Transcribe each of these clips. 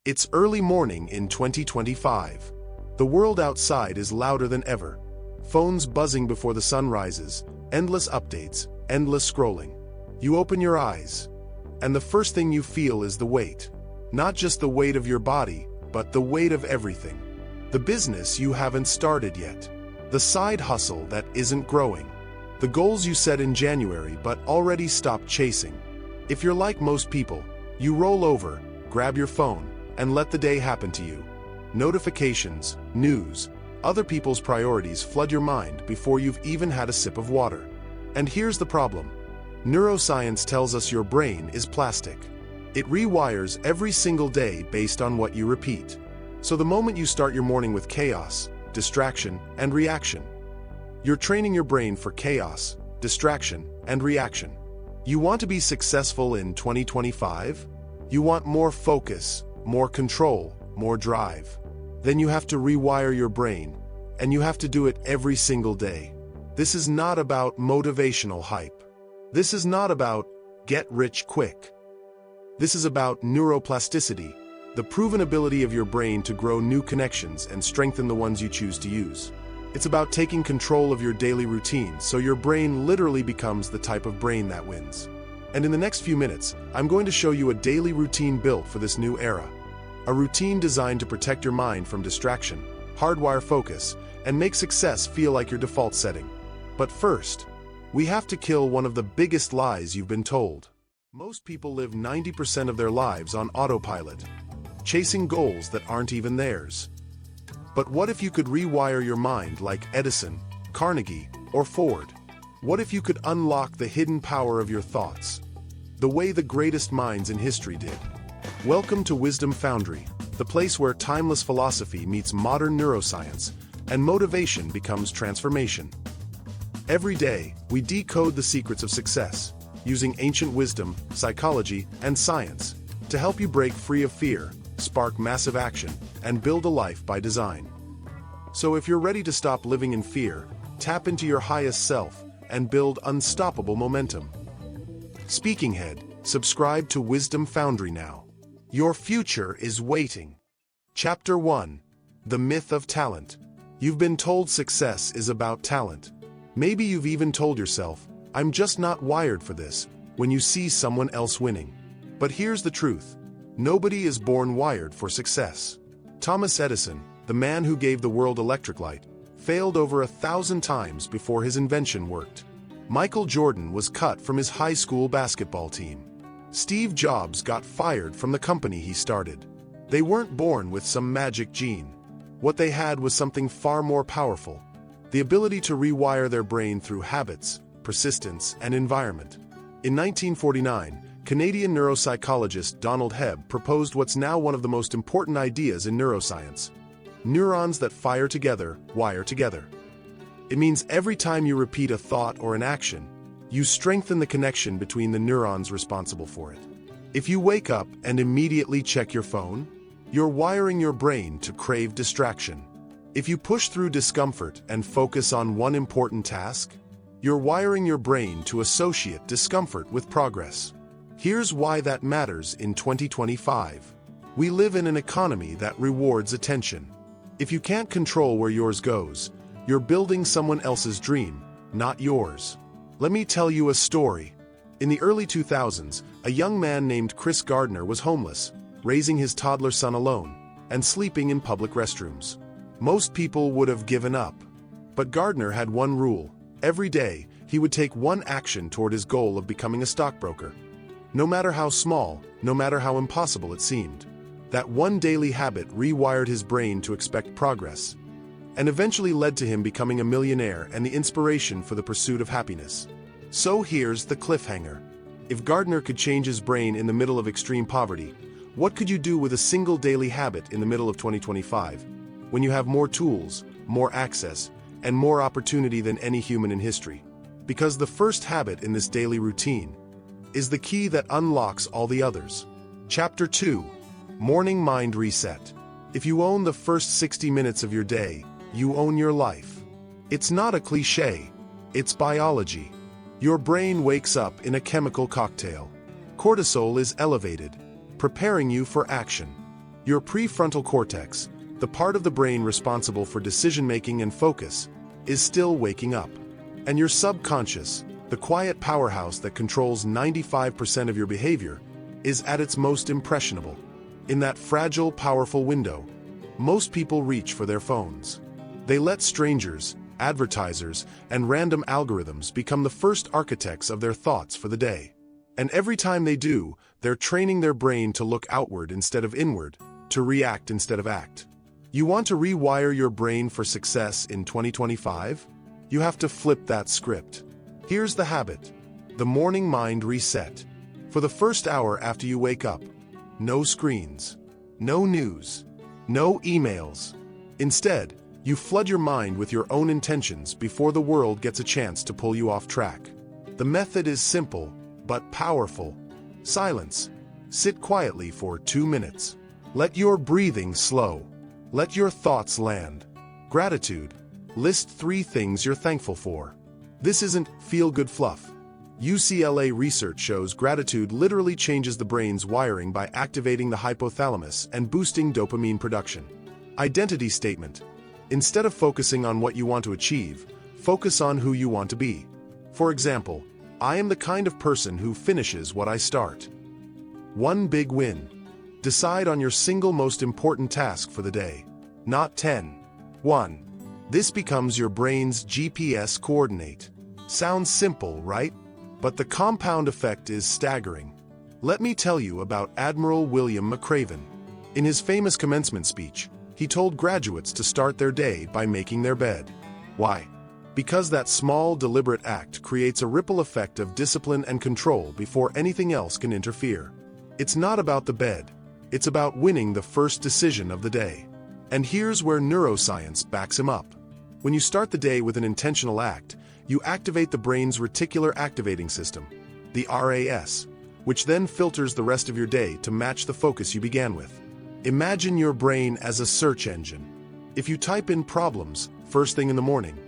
It's early morning in 2025. The world outside is louder than ever. Phones buzzing before the sun rises, endless updates, endless scrolling. You open your eyes, and the first thing you feel is the weight. Not just the weight of your body, but the weight of everything. The business you haven't started yet. The side hustle that isn't growing. The goals you set in January but already stopped chasing. If you're like most people, you roll over, grab your phone, and let the day happen to you. Notifications, news, other people's priorities flood your mind before you've even had a sip of water. And here's the problem. Neuroscience tells us your brain is plastic. It rewires every single day based on what you repeat. So the moment you start your morning with chaos, distraction, and reaction, you're training your brain for chaos, distraction, and reaction. You want to be successful in 2025? You want more focus, more control, more drive. Then you have to rewire your brain, and you have to do it every single day. This is not about motivational hype. This is not about get rich quick. This is about neuroplasticity, the proven ability of your brain to grow new connections and strengthen the ones you choose to use. It's about taking control of your daily routine so your brain literally becomes the type of brain that wins. And in the next few minutes, I'm going to show you a daily routine built for this new era. A routine designed to protect your mind from distraction, hardwire focus, and make success feel like your default setting. But first, we have to kill one of the biggest lies you've been told. Most people live 90% of their lives on autopilot, chasing goals that aren't even theirs. But what if you could rewire your mind like Edison, Carnegie, or Ford? What if you could unlock the hidden power of your thoughts, the way the greatest minds in history did? Welcome to Wisdom Foundry, the place where timeless philosophy meets modern neuroscience, and motivation becomes transformation. Every day, we decode the secrets of success, using ancient wisdom, psychology, and science to help you break free of fear, spark massive action, and build a life by design. So if you're ready to stop living in fear, tap into your highest self, and build unstoppable momentum. Speaking Head, subscribe to Wisdom Foundry now. Your future is waiting. Chapter 1. The Myth of Talent. You've been told success is about talent. Maybe you've even told yourself, I'm just not wired for this, when you see someone else winning. But here's the truth. Nobody is born wired for success. Thomas Edison, the man who gave the world electric light, failed over 1,000 times before his invention worked. Michael Jordan was cut from his high school basketball team. Steve Jobs got fired from the company he started. They weren't born with some magic gene. What they had was something far more powerful: the ability to rewire their brain through habits, persistence, and environment. In 1949, Canadian neuropsychologist Donald Hebb proposed what's now one of the most important ideas in neuroscience. Neurons that fire together, wire together. It means every time you repeat a thought or an action, you strengthen the connection between the neurons responsible for it. If you wake up and immediately check your phone, you're wiring your brain to crave distraction. If you push through discomfort and focus on one important task, you're wiring your brain to associate discomfort with progress. Here's why that matters in 2025. We live in an economy that rewards attention. If you can't control where yours goes, you're building someone else's dream, not yours. Let me tell you a story. In the early 2000s, a young man named Chris Gardner was homeless, raising his toddler son alone, and sleeping in public restrooms. Most people would have given up. But Gardner had one rule. Every day, he would take one action toward his goal of becoming a stockbroker. No matter how small, no matter how impossible it seemed. That one daily habit rewired his brain to expect progress, and eventually led to him becoming a millionaire and the inspiration for the pursuit of happiness. So here's the cliffhanger. If Gardner could change his brain in the middle of extreme poverty, what could you do with a single daily habit in the middle of 2025, when you have more tools, more access, and more opportunity than any human in history? Because the first habit in this daily routine is the key that unlocks all the others. Chapter 2. Morning Mind Reset. If you own the first 60 minutes of your day, you own your life. It's not a cliche, it's biology. Your brain wakes up in a chemical cocktail. Cortisol is elevated, preparing you for action. Your prefrontal cortex, the part of the brain responsible for decision-making and focus, is still waking up. And your subconscious, the quiet powerhouse that controls 95% of your behavior, is at its most impressionable. In that fragile, powerful window, most people reach for their phones. They let strangers, advertisers, and random algorithms become the first architects of their thoughts for the day. And every time they do, they're training their brain to look outward instead of inward, to react instead of act. You want to rewire your brain for success in 2025? You have to flip that script. Here's the habit: the morning mind reset. For the first hour after you wake up, no screens, no news, no emails. Instead, you flood your mind with your own intentions before the world gets a chance to pull you off track. The method is simple, but powerful. Silence. Sit quietly for 2 minutes. Let your breathing slow. Let your thoughts land. Gratitude. List 3 things you're thankful for. This isn't feel-good fluff. UCLA research shows gratitude literally changes the brain's wiring by activating the hypothalamus and boosting dopamine production. Identity statement. Instead of focusing on what you want to achieve, focus on who you want to be. For example, I am the kind of person who finishes what I start. One big win. Decide on your single most important task for the day, not 10. 1. This becomes your brain's GPS coordinate. Sounds simple, right? But the compound effect is staggering. Let me tell you about Admiral William McRaven. In his famous commencement speech, he told graduates to start their day by making their bed. Why? Because that small, deliberate act creates a ripple effect of discipline and control before anything else can interfere. It's not about the bed. It's about winning the first decision of the day. And here's where neuroscience backs him up. When you start the day with an intentional act, you activate the brain's reticular activating system, the RAS, which then filters the rest of your day to match the focus you began with. Imagine your brain as a search engine. If you type in problems first thing in the morning,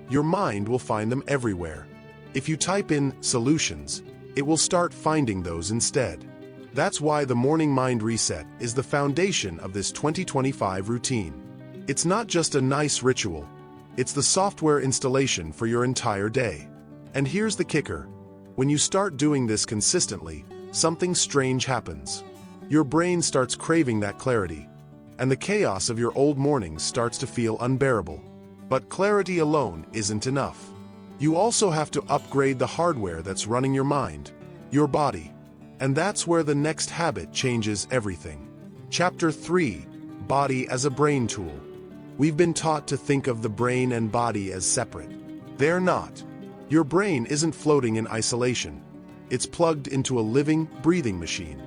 your mind will find them everywhere. If you type in solutions, it will start finding those instead. That's why the morning mind reset is the foundation of this 2025 routine. It's not just a nice ritual, it's the software installation for your entire day. And here's the kicker: when you start doing this consistently, something strange happens. Your brain starts craving that clarity, and the chaos of your old mornings starts to feel unbearable. But clarity alone isn't enough. You also have to upgrade the hardware that's running your mind, your body. And that's where the next habit changes everything. Chapter 3: Body as a Brain Tool. We've been taught to think of the brain and body as separate. They're not. Your brain isn't floating in isolation. It's plugged into a living, breathing machine.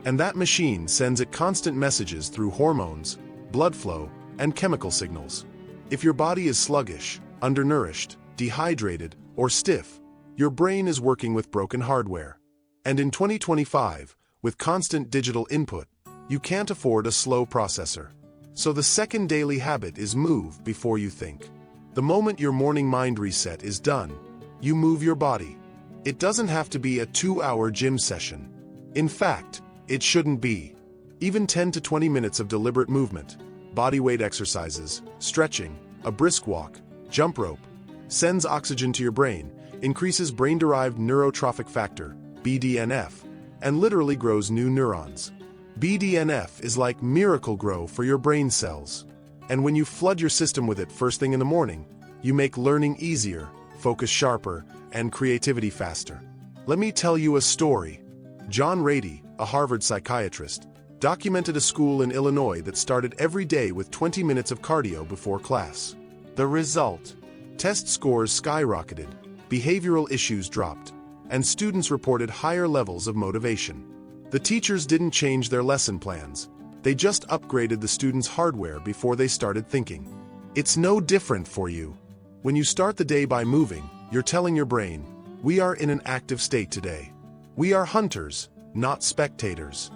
And that machine sends it constant messages through hormones, blood flow, and chemical signals. If your body is sluggish, undernourished, dehydrated, or stiff, your brain is working with broken hardware. And in 2025, with constant digital input, you can't afford a slow processor. So the second daily habit is move before you think. The moment your morning mind reset is done, you move your body. It doesn't have to be a 2-hour gym session. In fact, it shouldn't be. Even 10 to 20 minutes of deliberate movement, bodyweight exercises, stretching, a brisk walk, jump rope, sends oxygen to your brain, increases brain-derived neurotrophic factor, BDNF, and literally grows new neurons. BDNF is like Miracle-Gro for your brain cells. And when you flood your system with it first thing in the morning, you make learning easier, focus sharper, and creativity faster. Let me tell you a story. John Rady, a Harvard psychiatrist, documented a school in Illinois that started every day with 20 minutes of cardio before class. The result? Test scores skyrocketed, behavioral issues dropped, and students reported higher levels of motivation. The teachers didn't change their lesson plans. They just upgraded the students' hardware before they started thinking. It's no different for you. When you start the day by moving, you're telling your brain, we are in an active state today. We are hunters, not spectators.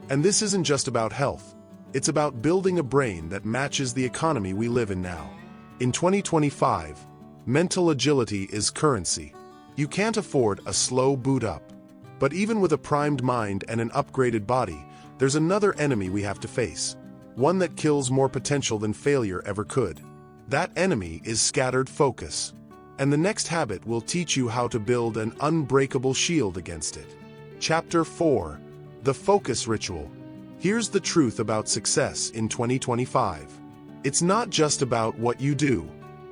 And this isn't just about health. It's about building a brain that matches the economy we live in now. In 2025, mental agility is currency. You can't afford a slow boot up. But even with a primed mind and an upgraded body, there's another enemy we have to face, one that kills more potential than failure ever could. That enemy is scattered focus. And the next habit will teach you how to build an unbreakable shield against it. Chapter 4. The Focus Ritual. Here's the truth about success in 2025. It's not just about what you do.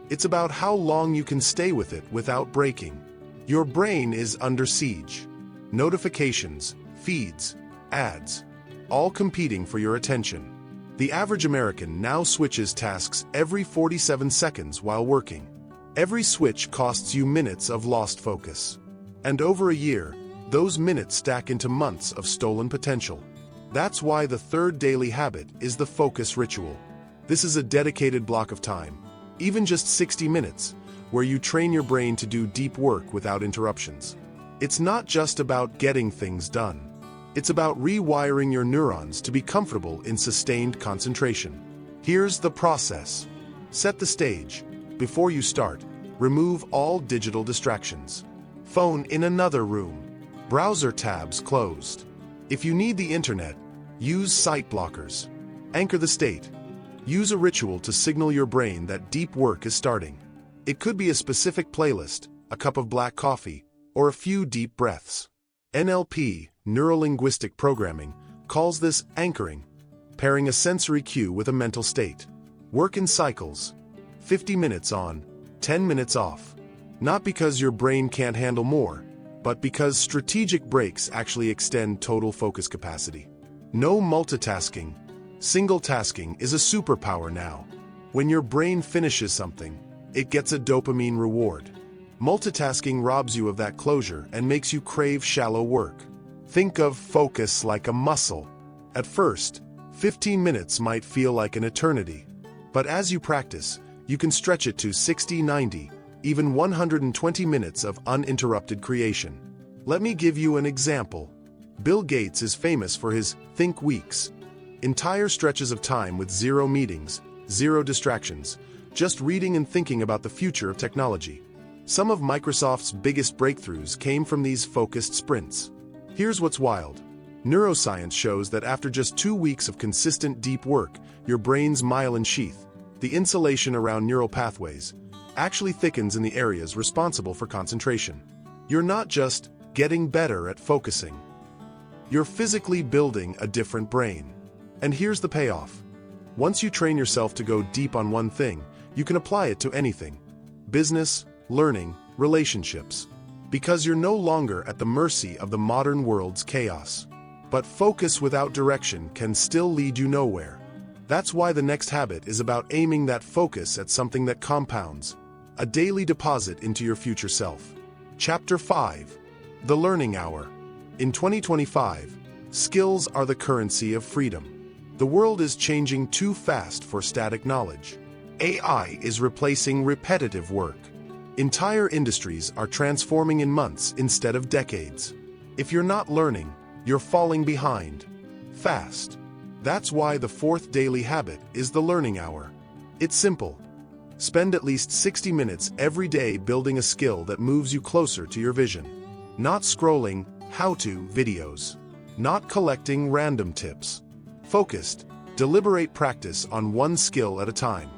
It's about how long you can stay with it without breaking. Your brain is under siege. Notifications, feeds, ads, all competing for your attention. The average American now switches tasks every 47 seconds while working. Every switch costs you minutes of lost focus. And over a year, those minutes stack into months of stolen potential. That's why the third daily habit is the focus ritual. This is a dedicated block of time, even just 60 minutes, where you train your brain to do deep work without interruptions. It's not just about getting things done. It's about rewiring your neurons to be comfortable in sustained concentration. Here's the process. Set the stage. Before you start, remove all digital distractions. Phone in another room. Browser tabs closed. If you need the internet, use site blockers. Anchor the state. Use a ritual to signal your brain that deep work is starting. It could be a specific playlist, a cup of black coffee, or a few deep breaths. NLP, neuro-linguistic programming, calls this anchoring, pairing a sensory cue with a mental state. Work in cycles. 50 minutes on, 10 minutes off. Not because your brain can't handle more, but because strategic breaks actually extend total focus capacity. No multitasking. Single tasking is a superpower now. When your brain finishes something, it gets a dopamine reward. Multitasking robs you of that closure and makes you crave shallow work. Think of focus like a muscle. At first, 15 minutes might feel like an eternity. But as you practice, you can stretch it to 60, 90, even 120 minutes of uninterrupted creation. Let me give you an example. Bill Gates is famous for his think weeks. Entire stretches of time with zero meetings, zero distractions, just reading and thinking about the future of technology. Some of Microsoft's biggest breakthroughs came from these focused sprints. Here's what's wild. Neuroscience shows that after just 2 weeks of consistent deep work, your brain's myelin sheath, the insulation around neural pathways, actually thickens in the areas responsible for concentration. You're not just getting better at focusing. You're physically building a different brain. And here's the payoff. Once you train yourself to go deep on one thing, you can apply it to anything. Business, learning, relationships. Because you're no longer at the mercy of the modern world's chaos. But focus without direction can still lead you nowhere. That's why the next habit is about aiming that focus at something that compounds, a daily deposit into your future self. Chapter 5. The Learning Hour. In 2025, skills are the currency of freedom. The world is changing too fast for static knowledge. AI is replacing repetitive work. Entire industries are transforming in months instead of decades. If you're not learning, you're falling behind. Fast. That's why the fourth daily habit is the learning hour. It's simple. Spend at least 60 minutes every day building a skill that moves you closer to your vision. Not scrolling how-to videos. Not collecting random tips. Focused, deliberate practice on one skill at a time.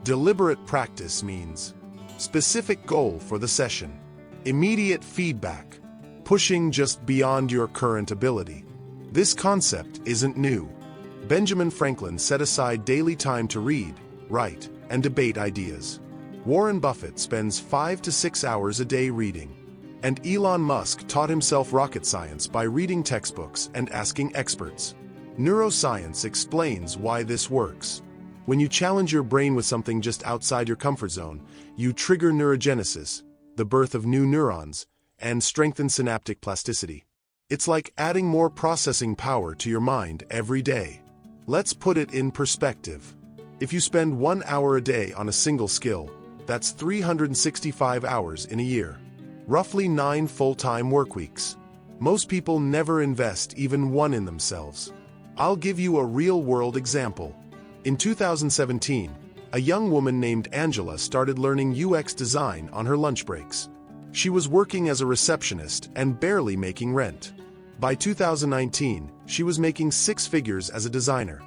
Deliberate practice means specific goal for the session. Immediate feedback. Pushing just beyond your current ability. This concept isn't new. Benjamin Franklin set aside daily time to read, write, and debate ideas. Warren Buffett spends 5 to 6 hours a day reading. And Elon Musk taught himself rocket science by reading textbooks and asking experts. Neuroscience explains why this works. When you challenge your brain with something just outside your comfort zone, you trigger neurogenesis, the birth of new neurons, and strengthen synaptic plasticity. It's like adding more processing power to your mind every day. Let's put it in perspective. If you spend 1 hour a day on a single skill, that's 365 hours in a year. Roughly 9 full-time work weeks. Most people never invest even one in themselves. I'll give you a real-world example. In 2017, a young woman named Angela started learning UX design on her lunch breaks. She was working as a receptionist and barely making rent. By 2019, she was making six figures as a designer.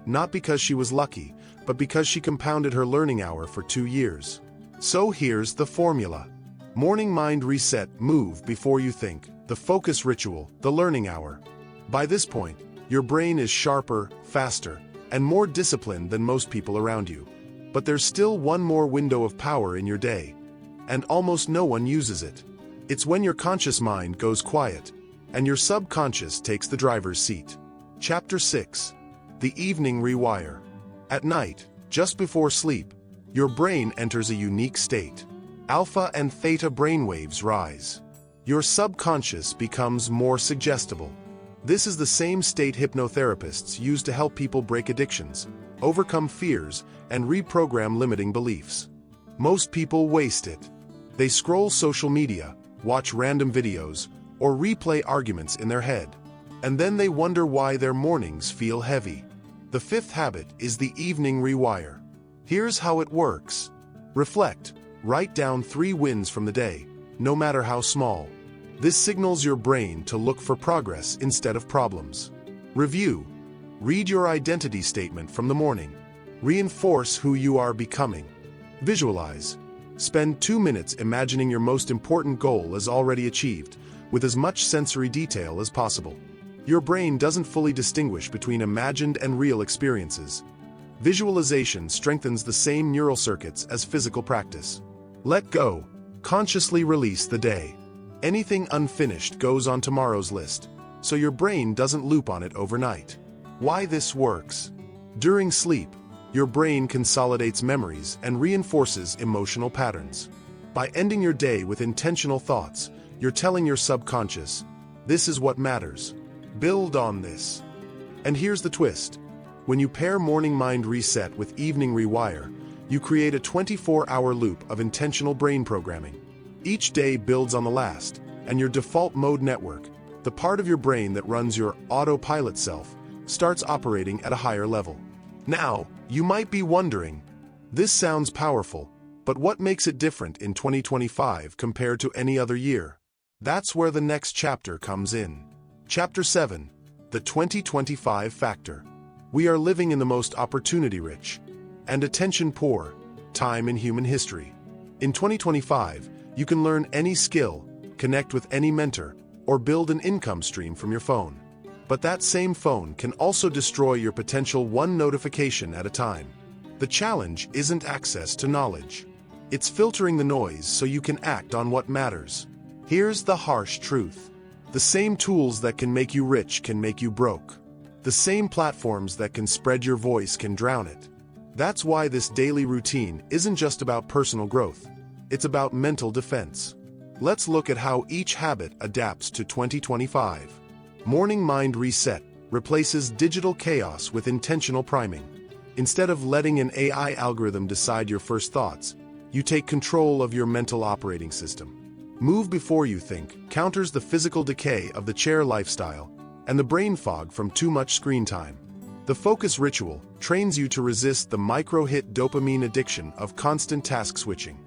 Not because she was lucky, but because she compounded her learning hour for 2 years. So here's the formula. Morning mind reset, move before you think, the focus ritual, the learning hour. By this point, your brain is sharper, faster, and more disciplined than most people around you. But there's still one more window of power in your day, and almost no one uses it. It's when your conscious mind goes quiet, and your subconscious takes the driver's seat. Chapter 6. The Evening Rewire. At night, just before sleep, your brain enters a unique state. Alpha and theta brainwaves rise. Your subconscious becomes more suggestible. This is the same state hypnotherapists use to help people break addictions, overcome fears, and reprogram limiting beliefs. Most people waste it. They scroll social media, watch random videos, or replay arguments in their head. And then they wonder why their mornings feel heavy. The fifth habit is the Evening Rewire. Here's how it works. Reflect. Write down 3 wins from the day, no matter how small. This signals your brain to look for progress instead of problems. Review. Read your identity statement from the morning. Reinforce who you are becoming. Visualize. Spend 2 minutes imagining your most important goal is already achieved, with as much sensory detail as possible. Your brain doesn't fully distinguish between imagined and real experiences. Visualization strengthens the same neural circuits as physical practice. Let go. Consciously release the day. Anything unfinished goes on tomorrow's list, so your brain doesn't loop on it overnight. Why this works? During sleep, your brain consolidates memories and reinforces emotional patterns. By ending your day with intentional thoughts, you're telling your subconscious, this is what matters. Build on this. And here's the twist. When you pair Morning Mind Reset with Evening Rewire, you create a 24-hour loop of intentional brain programming. Each day builds on the last, and your default mode network, the part of your brain that runs your autopilot self, starts operating at a higher level. Now, you might be wondering, this sounds powerful, but what makes it different in 2025 compared to any other year? That's where the next chapter comes in. Chapter 7. The 2025 Factor. We are living in the most opportunity-rich and attention-poor time in human history. In 2025, you can learn any skill, connect with any mentor, or build an income stream from your phone. But that same phone can also destroy your potential one notification at a time. The challenge isn't access to knowledge. It's filtering the noise so you can act on what matters. Here's the harsh truth. The same tools that can make you rich can make you broke. The same platforms that can spread your voice can drown it. That's why this daily routine isn't just about personal growth. It's about mental defense. Let's look at how each habit adapts to 2025. Morning Mind Reset replaces digital chaos with intentional priming. Instead of letting an AI algorithm decide your first thoughts, you take control of your mental operating system. Move before you think counters the physical decay of the chair lifestyle and the brain fog from too much screen time. The focus ritual trains you to resist the micro-hit dopamine addiction of constant task switching.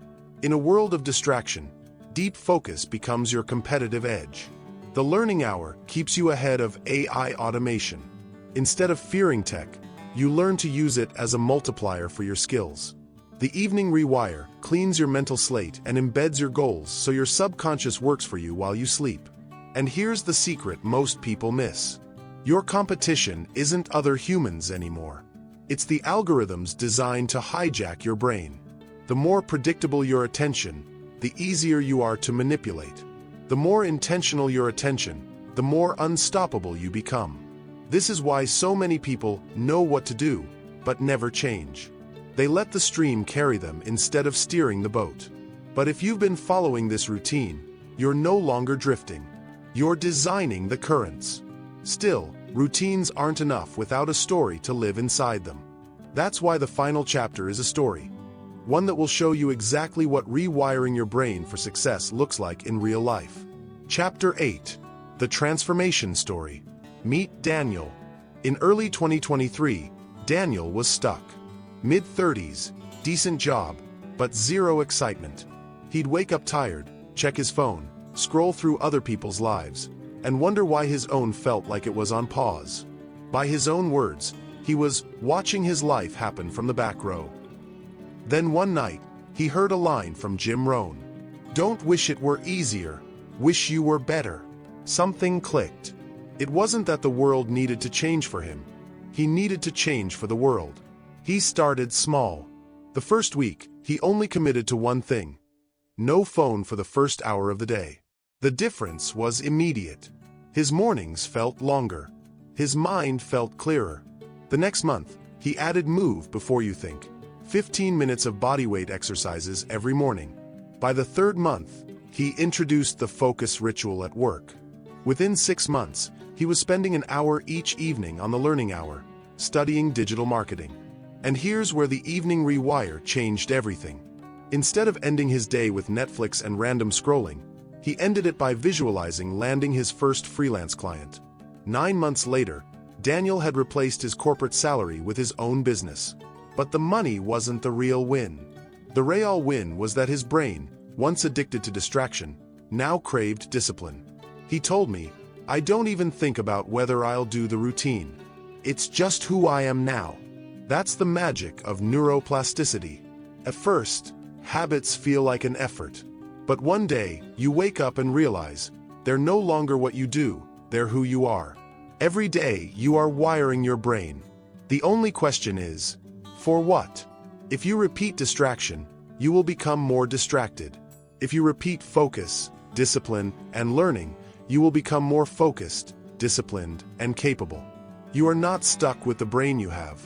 In a world of distraction, deep focus becomes your competitive edge. The learning hour keeps you ahead of AI automation. Instead of fearing tech, you learn to use it as a multiplier for your skills. The Evening Rewire cleans your mental slate and embeds your goals so your subconscious works for you while you sleep. And here's the secret most people miss. Your competition isn't other humans anymore. It's the algorithms designed to hijack your brain. The more predictable your attention, the easier you are to manipulate. The more intentional your attention, the more unstoppable you become. This is why so many people know what to do, but never change. They let the stream carry them instead of steering the boat. But if you've been following this routine, you're no longer drifting. You're designing the currents. Still, routines aren't enough without a story to live inside them. That's why the final chapter is a story. One that will show you exactly what rewiring your brain for success looks like in real life. Chapter 8. The Transformation Story. Meet Daniel. In early 2023, Daniel was stuck. Mid-30s, decent job, but zero excitement. He'd wake up tired, check his phone, scroll through other people's lives, and wonder why his own felt like it was on pause. By his own words, he was watching his life happen from the back row. Then one night, he heard a line from Jim Rohn. "Don't wish it were easier, wish you were better." Something clicked. It wasn't that the world needed to change for him. He needed to change for the world. He started small. The first week, he only committed to one thing: no phone for the first hour of the day. The difference was immediate. His mornings felt longer. His mind felt clearer. The next month, he added move before you think. 15 minutes of bodyweight exercises every morning. By the third month, he introduced the focus ritual at work. Within 6 months, he was spending an hour each evening on the learning hour, studying digital marketing. And here's where the Evening Rewire changed everything. Instead of ending his day with Netflix and random scrolling, he ended it by visualizing landing his first freelance client. 9 months later, Daniel had replaced his corporate salary with his own business. But the money wasn't the real win. The real win was that his brain, once addicted to distraction, now craved discipline. He told me, "I don't even think about whether I'll do the routine. It's just who I am now." That's the magic of neuroplasticity. At first, habits feel like an effort. But one day, you wake up and realize, they're no longer what you do, they're who you are. Every day, you are wiring your brain. The only question is, for what? If you repeat distraction, you will become more distracted. If you repeat focus, discipline, and learning, you will become more focused, disciplined, and capable. You are not stuck with the brain you have.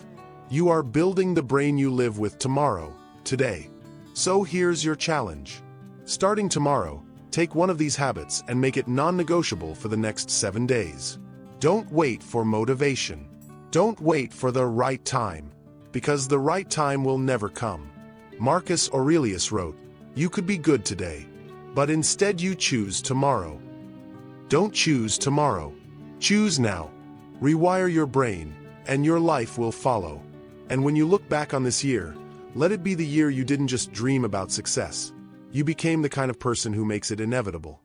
You are building the brain you live with tomorrow, today. So here's your challenge. Starting tomorrow, take one of these habits and make it non-negotiable for the next 7 days. Don't wait for motivation. Don't wait for the right time, because the right time will never come. Marcus Aurelius wrote, "You could be good today, but instead you choose tomorrow." Don't choose tomorrow. Choose now. Rewire your brain, and your life will follow. And when you look back on this year, let it be the year you didn't just dream about success. You became the kind of person who makes it inevitable.